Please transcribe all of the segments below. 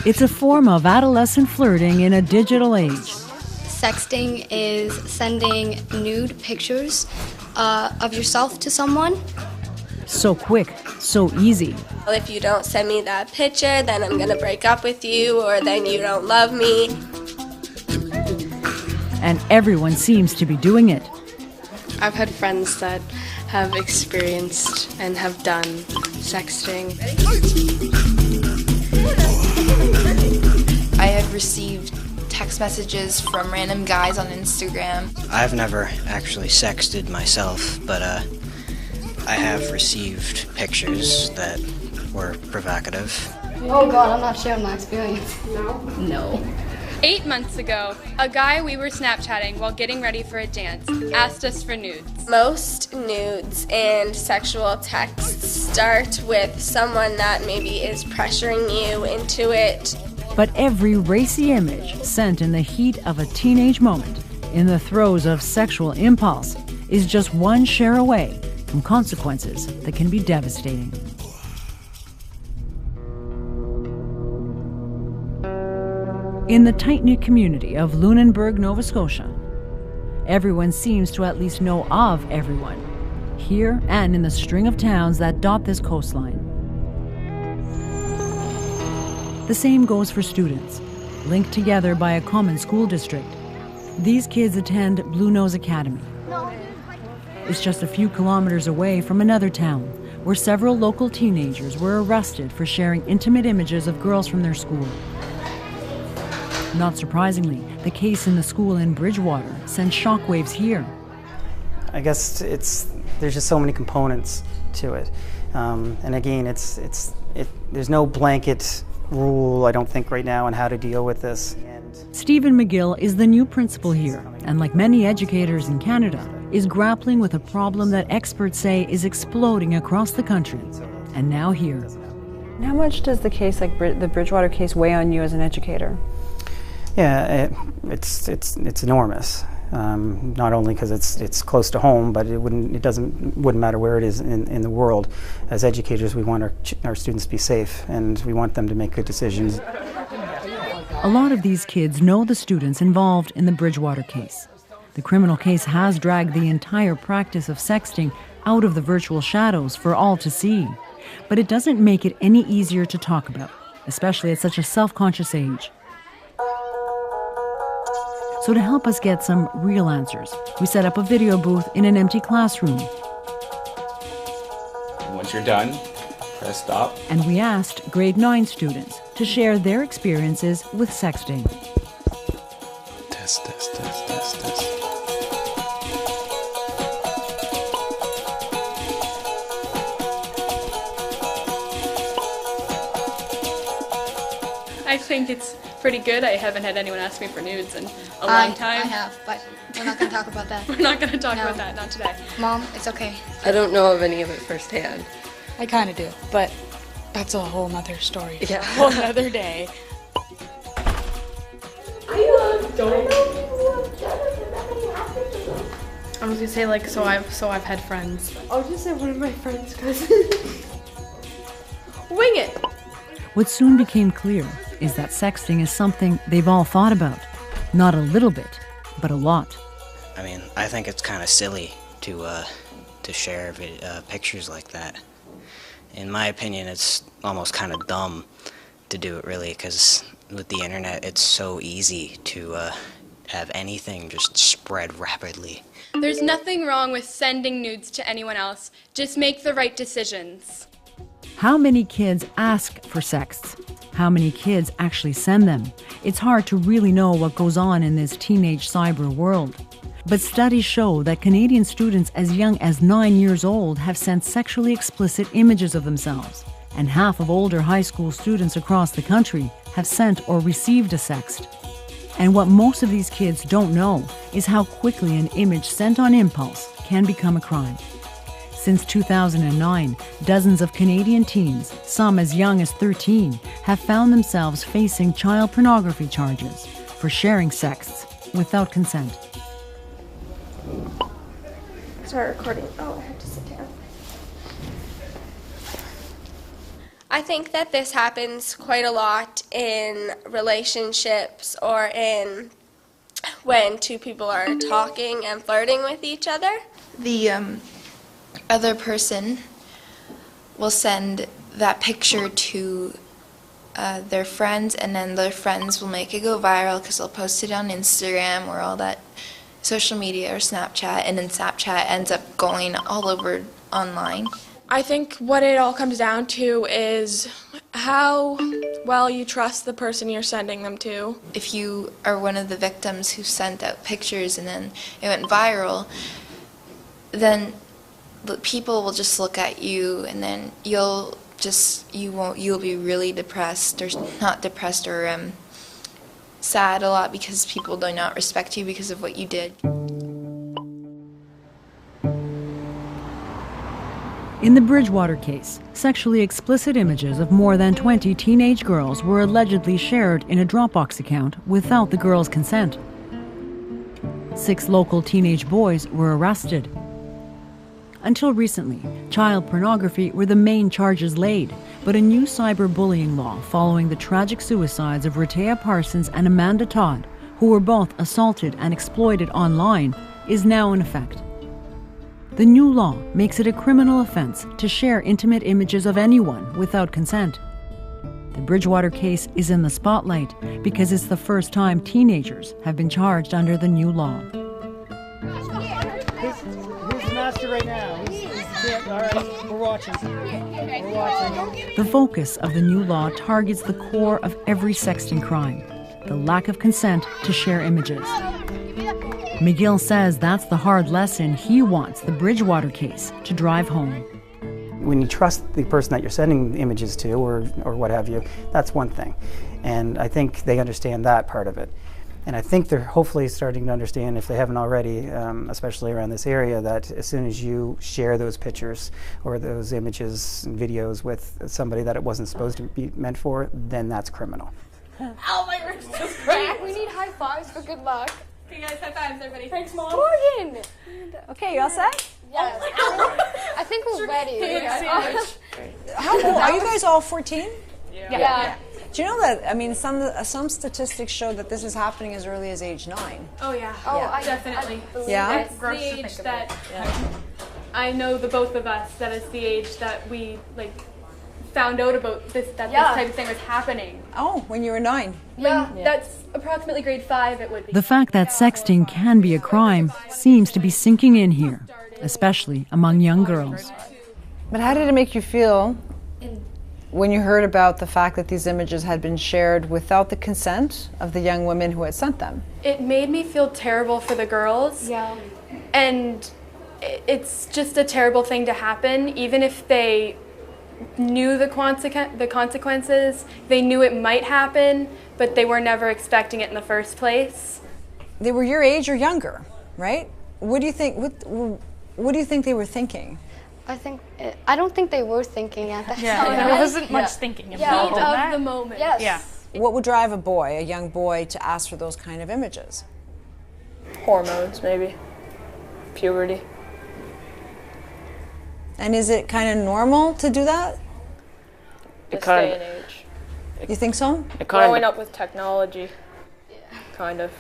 It's a form of adolescent flirting in a digital age. Sexting is sending nude pictures of yourself to someone. So quick, so easy. If you don't send me that picture, then I'm gonna break up with you, or then you don't love me. And everyone seems to be doing it. I've had friends that have experienced and have done sexting. I have received text messages from random guys on Instagram. I've never actually sexted myself, but I have received pictures that were provocative. Oh God, I'm not sharing my experience. No. 8 months ago, a guy we were Snapchatting while getting ready for a dance asked us for nudes. Most nudes and sexual texts start with someone that maybe is pressuring you into it. But every racy image sent in the heat of a teenage moment, in the throes of sexual impulse, is just one share away from consequences that can be devastating. In the tight-knit community of Lunenburg, Nova Scotia, everyone seems to at least know of everyone, here and in the string of towns that dot this coastline. The same goes for students, linked together by a common school district. These kids attend Blue Nose Academy. It's just a few kilometers away from another town, where several local teenagers were arrested for sharing intimate images of girls from their school. Not surprisingly, the case in the school in Bridgewater sent shockwaves here. I guess there's just so many components to it, and again, there's no blanket rule, I don't think, right now on how to deal with this. Stephen McGill is the new principal here, and like many educators in Canada, is grappling with a problem that experts say is exploding across the country, and now here. How much does the case, like the Bridgewater case, weigh on you as an educator? Yeah, it's enormous. Not only because it's close to home, but it wouldn't matter where it is in the world. As educators, we want our students to be safe, and we want them to make good decisions. A lot of these kids know the students involved in the Bridgewater case. The criminal case has dragged the entire practice of sexting out of the virtual shadows for all to see. But it doesn't make it any easier to talk about, especially at such a self-conscious age. So to help us get some real answers, we set up a video booth in an empty classroom. Once you're done, press stop. And we asked grade 9 students to share their experiences with sexting. Test. I think it's pretty good. I haven't had anyone ask me for nudes in a long time. I have, but we're not going to talk about that. We're not going to talk about that, not today. Mom, it's okay. I don't know of any of it firsthand. I kind of do, but that's a whole nother story. Yeah. A whole nother day. I was gonna say, like, so I've had friends. I'll just say one of my friends' cousins. Wing it! What soon became clear is that sexting is something they've all thought about. Not a little bit, but a lot. I mean, I think it's kind of silly to share pictures like that. In my opinion, it's almost kind of dumb to do it, really, because with the internet, it's so easy to have anything just spread rapidly. There's nothing wrong with sending nudes to anyone else. Just make the right decisions. How many kids ask for sexts? How many kids actually send them? It's hard to really know what goes on in this teenage cyber world. But studies show that Canadian students as young as 9 years old have sent sexually explicit images of themselves. And half of older high school students across the country have sent or received a sext. And what most of these kids don't know is how quickly an image sent on impulse can become a crime. Since 2009, dozens of Canadian teens, some as young as 13, have found themselves facing child pornography charges for sharing sexts without consent. Start recording. Oh, I have to sit down. I think that this happens quite a lot in relationships or in when two people are talking and flirting with each other. The other person will send that picture to their friends, and then their friends will make it go viral because they'll post it on Instagram or all that social media or Snapchat, and then Snapchat ends up going all over online. I think what it all comes down to is how well you trust the person you're sending them to. If you are one of the victims who sent out pictures and then it went viral, then people will just look at you, and then you'll be really depressed, or not depressed, or sad a lot, because people do not respect you because of what you did. In the Bridgewater case, sexually explicit images of more than 20 teenage girls were allegedly shared in a Dropbox account without the girls' consent. 6 local teenage boys were arrested. Until recently, child pornography were the main charges laid, but a new cyberbullying law following the tragic suicides of Rhea Parsons and Amanda Todd, who were both assaulted and exploited online, is now in effect. The new law makes it a criminal offense to share intimate images of anyone without consent. The Bridgewater case is in the spotlight because it's the first time teenagers have been charged under the new law. Who's the master right now? All right, we're watching. We're watching. The focus of the new law targets the core of every sexting crime, the lack of consent to share images. McGill says that's the hard lesson he wants the Bridgewater case to drive home. When you trust the person that you're sending images to, or what have you, that's one thing. And I think they understand that part of it. And I think they're hopefully starting to understand, if they haven't already, especially around this area, that as soon as you share those pictures or those images and videos with somebody that it wasn't supposed to be meant for, then that's criminal. Ow, my wrist just cracked. We need high fives for good luck. Okay, guys, high fives, everybody. Thanks, Mom. Morgan! Okay, you all set? Yes. I think we're ready. How old are you guys? All 14? Yeah. Do you know that? I mean, some statistics show that this is happening as early as age 9. Oh, yeah. Definitely. Yeah? That's the age that I know the both of us, that is the age that we, found out about this, that this type of thing was happening. Oh, when you were 9. That's approximately grade 5 it would be. The fact that sexting can be a crime seems to be sinking in here, especially among young girls. But how did it make you feel when you heard about the fact that these images had been shared without the consent of the young women who had sent them? It made me feel terrible for the girls. Yeah. And it's just a terrible thing to happen, even if they knew the consequences, they knew it might happen, but they were never expecting it in the first place. They were your age or younger, right? What do you think? What do you think they were thinking? I don't think they were thinking at that time. There wasn't much thinking involved in that. Of the moment. Yes. Yeah. What would drive a young boy, to ask for those kind of images? Hormones, maybe. Puberty. And is it kind of normal to do that? This day and age. You think so? Growing up with technology, kind of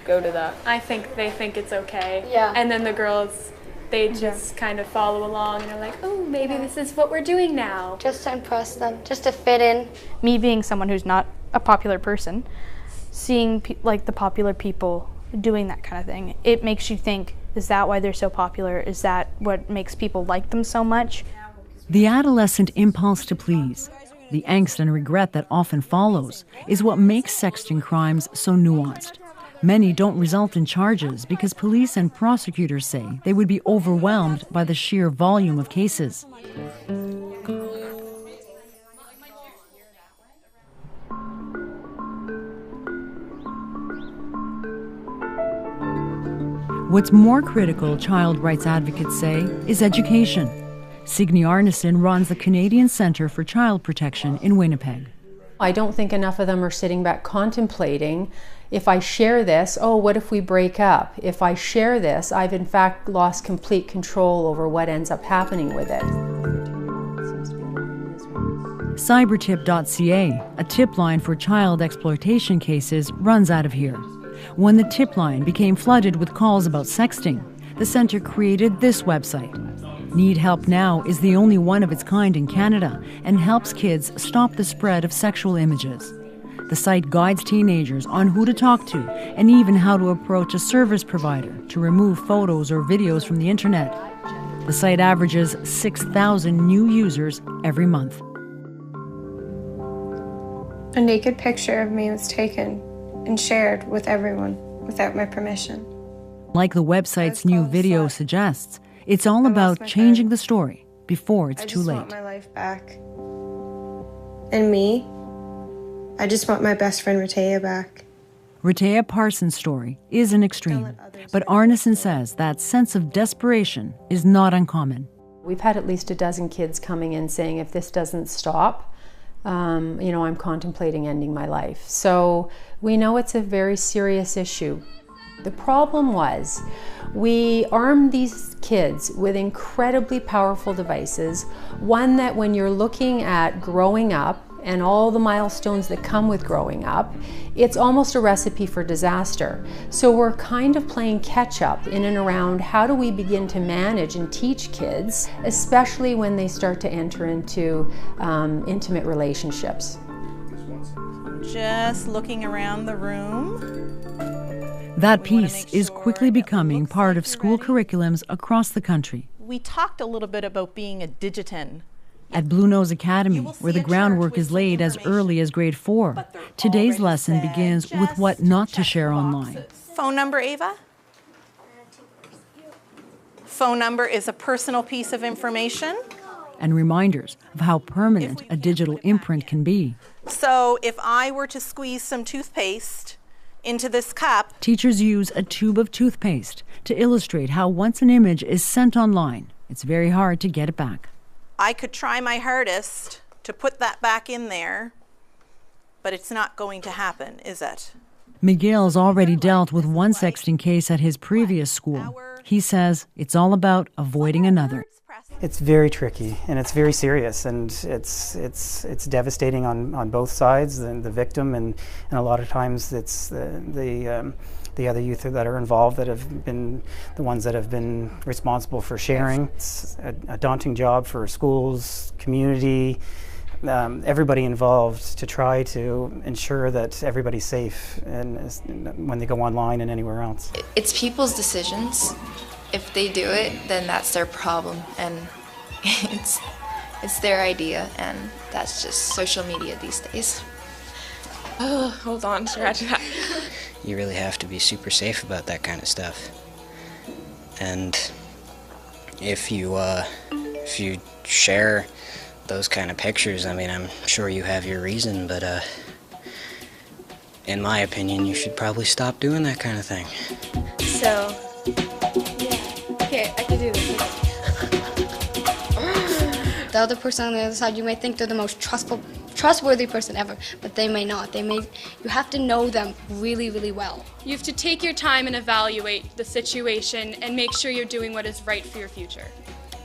go to that. I think they think it's okay. Yeah. And then the girls, they just kind of follow along and are like, oh, maybe this is what we're doing now. Just to impress them, just to fit in. Me being someone who's not a popular person, seeing the popular people doing that kind of thing, it makes you think, is that why they're so popular? Is that what makes people like them so much? The adolescent impulse to please, the angst and regret that often follows, is what makes sexting crimes so nuanced. Many don't result in charges because police and prosecutors say they would be overwhelmed by the sheer volume of cases. What's more critical, child rights advocates say, is education. Signe Arneson runs the Canadian Centre for Child Protection in Winnipeg. I don't think enough of them are sitting back contemplating, if I share this, oh, what if we break up? If I share this, I've in fact lost complete control over what ends up happening with it. Cybertip.ca, a tip line for child exploitation cases, runs out of here. When the tip line became flooded with calls about sexting, the centre created this website. Need Help Now is the only one of its kind in Canada and helps kids stop the spread of sexual images. The site guides teenagers on who to talk to and even how to approach a service provider to remove photos or videos from the internet. The site averages 6,000 new users every month. A naked picture of me was taken and shared with everyone without my permission. Like the website's new video suggests, it's all about changing the story before it's too late. I just want my life back. And me, I just want my best friend Ratea back. Ratea Parsons' story is an extreme, but Arneson says that sense of desperation is not uncommon. We've had at least a dozen kids coming in saying, if this doesn't stop, I'm contemplating ending my life. So we know it's a very serious issue. The problem was, we armed these kids with incredibly powerful devices, one that when you're looking at growing up and all the milestones that come with growing up, it's almost a recipe for disaster. So we're kind of playing catch up in and around how do we begin to manage and teach kids, especially when they start to enter into intimate relationships. Just looking around the room. That piece is quickly becoming part of school curriculums across the country. We talked a little bit about being a digitin. At Blue Nose Academy, where the groundwork is laid as early as grade 4, today's lesson begins with what not to share online. Phone number, Ava? Phone number is a personal piece of information. And reminders of how permanent a digital imprint can be. So if I were to squeeze some toothpaste into this cup. Teachers use a tube of toothpaste to illustrate how once an image is sent online, it's very hard to get it back. I could try my hardest to put that back in there, but it's not going to happen, is it? Miguel's already dealt with one sexting case at his previous school. He says it's all about avoiding another. It's very tricky and it's very serious, and it's devastating on both sides, the victim and a lot of times it's the other youth that are involved that have been the ones that have been responsible for sharing. It's a daunting job for schools, community, everybody involved to try to ensure that everybody's safe and when they go online and anywhere else. It's people's decisions. If they do it, then that's their problem, and it's their idea, and that's just social media these days. Oh, hold on, scratch that. You really have to be super safe about that kind of stuff. And if you share those kind of pictures, I mean, I'm sure you have your reason, but in my opinion, you should probably stop doing that kind of thing. So, okay, I can do this. The other person on the other side, you may think they're the most trustworthy person ever, but they may not. You have to know them really, really well. You have to take your time and evaluate the situation and make sure you're doing what is right for your future.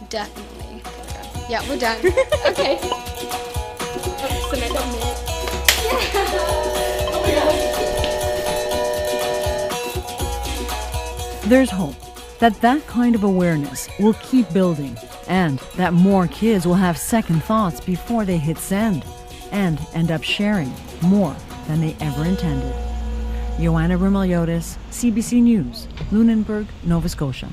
Definitely. Yeah, we're done. Okay. There's hope that kind of awareness will keep building, and that more kids will have second thoughts before they hit send and end up sharing more than they ever intended. Joanna Rumeliotis, CBC News, Lunenburg, Nova Scotia.